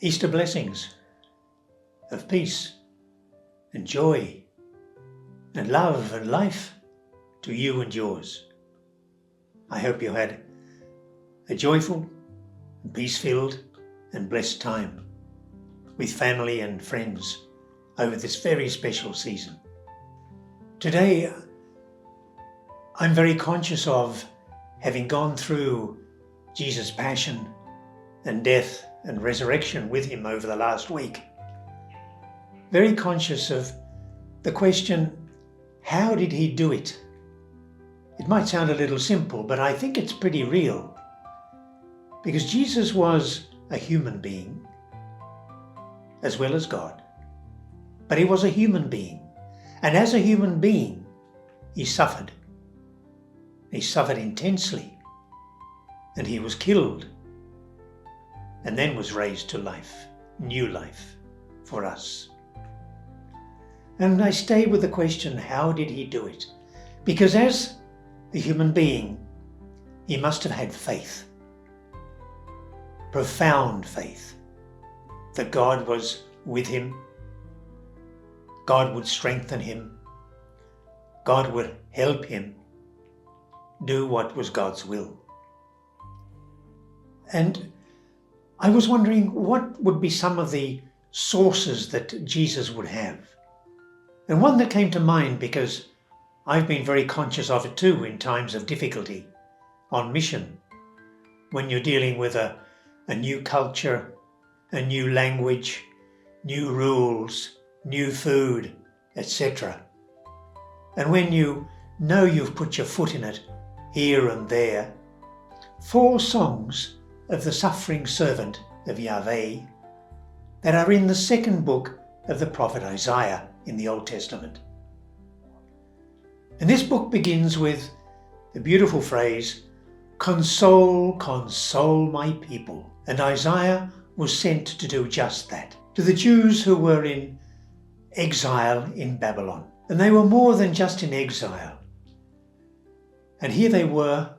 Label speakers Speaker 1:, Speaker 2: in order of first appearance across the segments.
Speaker 1: Easter blessings of peace and joy and love and life to you and yours. I hope you had a joyful and peace-filled and blessed time with family and friends over this very special season. Today, I'm very conscious of having gone through Jesus' passion and death and resurrection with him over the last week. Very conscious of the question, how did he do it? It might sound a little simple, but I think it's pretty real. Because Jesus was a human being as well as God. But he was a human being. And as a human being, he suffered. He suffered intensely. And he was killed. And then was raised to life, new life for us. And I stay with the question, how did he do it? Because as a human being, he must have had faith. Profound faith that God was with him, God would strengthen him, God would help him do what was God's will. And I was wondering what would be some of the sources that Jesus would have. And one that came to mind, because I've been very conscious of it too in times of difficulty on mission, when you're dealing with a new culture, a new language, new rules, new food, etc. And when you know you've put your foot in it here and there, 4 songs of the suffering servant of Yahweh that are in the 2nd book of the prophet Isaiah in the Old Testament. And this book begins with the beautiful phrase, "Console, console my people." And Isaiah was sent to do just that, to the Jews who were in exile in Babylon. And they were more than just in exile. And here they were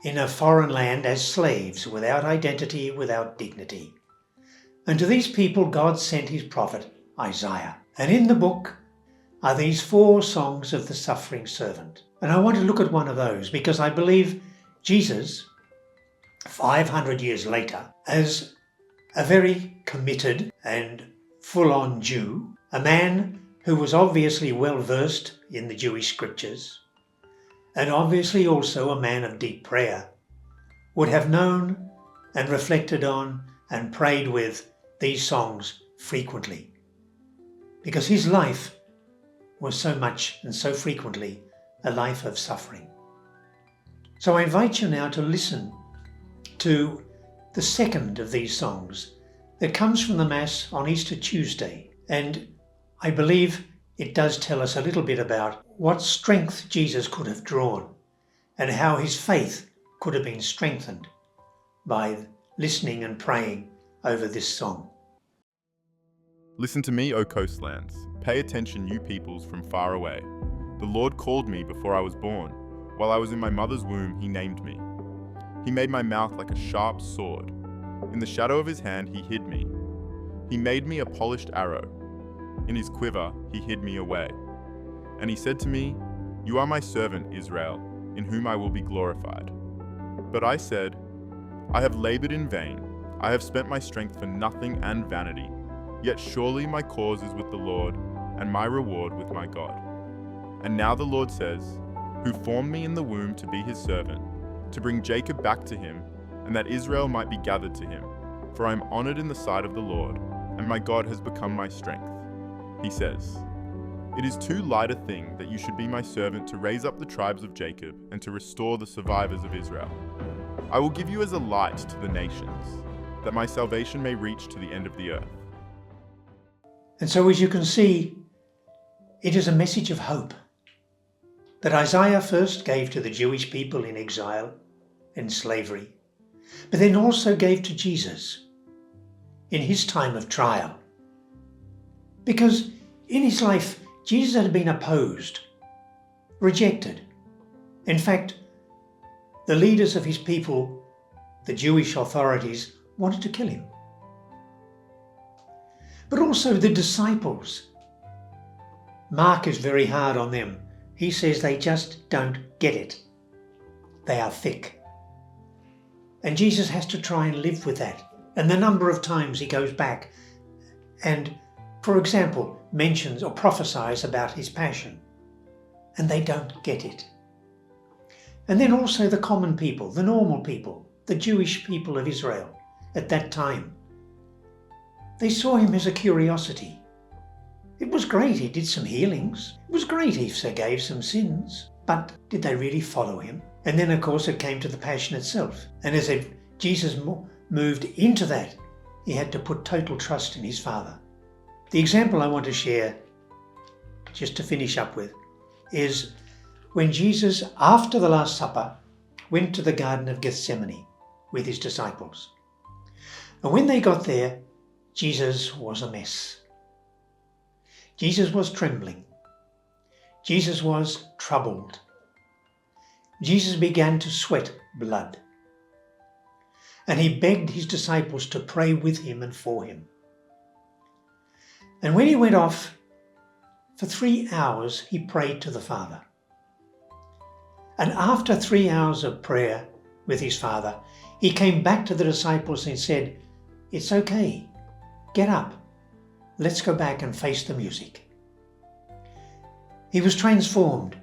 Speaker 1: in a foreign land as slaves, without identity, without dignity. And to these people God sent his prophet Isaiah. And in the book are these 4 songs of the suffering servant. And I want to look at one of those because I believe Jesus, 500 years later, as a very committed and full-on Jew, a man who was obviously well versed in the Jewish scriptures, and obviously also a man of deep prayer, would have known and reflected on and prayed with these songs frequently. Because his life was so much and so frequently a life of suffering. So I invite you now to listen to the 2nd of these songs that comes from the Mass on Easter Tuesday. And I believe it does tell us a little bit about what strength Jesus could have drawn and how his faith could have been strengthened by listening and praying over this song.
Speaker 2: Listen to me, O coastlands. Pay attention, you peoples from far away. The Lord called me before I was born. While I was in my mother's womb, he named me. He made my mouth like a sharp sword. In the shadow of his hand, he hid me. He made me a polished arrow. In his quiver, he hid me away. And he said to me, "You are my servant, Israel, in whom I will be glorified." But I said, "I have labored in vain. I have spent my strength for nothing and vanity. Yet surely my cause is with the Lord, and my reward with my God." And now the Lord says, "Who formed me in the womb to be his servant, to bring Jacob back to him, and that Israel might be gathered to him. For I am honored in the sight of the Lord, and my God has become my strength." He says, "It is too light a thing that you should be my servant to raise up the tribes of Jacob and to restore the survivors of Israel. I will give you as a light to the nations, that my salvation may reach to the end of the earth."
Speaker 1: And so as you can see, it is a message of hope that Isaiah first gave to the Jewish people in exile and slavery, but then also gave to Jesus in his time of trial. Because in his life, Jesus had been opposed, rejected. In fact, the leaders of his people, the Jewish authorities, wanted to kill him. but also the disciples. Mark is very hard on them. He says they just don't get it. They are thick. And Jesus has to try and live with that. And the number of times he goes back and, for example, mentions or prophesies about his passion. And they don't get it. And then also the common people, the normal people, the Jewish people of Israel at that time. They saw him as a curiosity. It was great he did some healings. It was great he forgave some sins. But did they really follow him? And then, of course, it came to the passion itself. And as Jesus moved into that, he had to put total trust in his Father. The example I want to share, just to finish up with, is when Jesus, after the Last Supper, went to the Garden of Gethsemane with his disciples. And when they got there, Jesus was a mess. Jesus was trembling. Jesus was troubled. Jesus began to sweat blood. And he begged his disciples to pray with him and for him. And when he went off, for 3 hours, he prayed to the Father. And after 3 hours of prayer with his Father, he came back to the disciples and said, "It's okay. Get up. Let's go back and face the music." He was transformed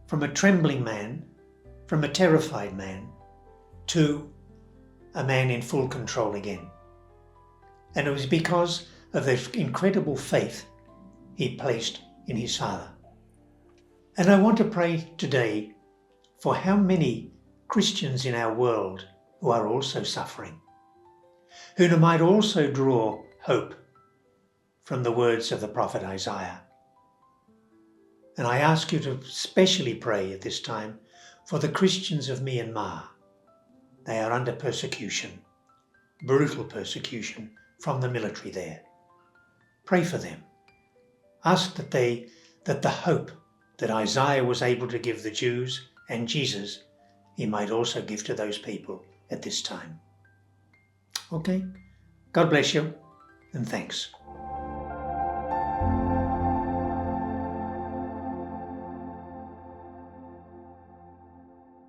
Speaker 1: from a trembling man, from a terrified man, to a man in full control again. And it was because of the incredible faith he placed in his Father. And I want to pray today for how many Christians in our world who are also suffering, who might also draw hope from the words of the prophet Isaiah. And I ask you to specially pray at this time for the Christians of Myanmar. They are under persecution, brutal persecution from the military there. Pray for them. Ask that the hope that Isaiah was able to give the Jews and Jesus, he might also give to those people at this time. Okay? God bless you, and thanks.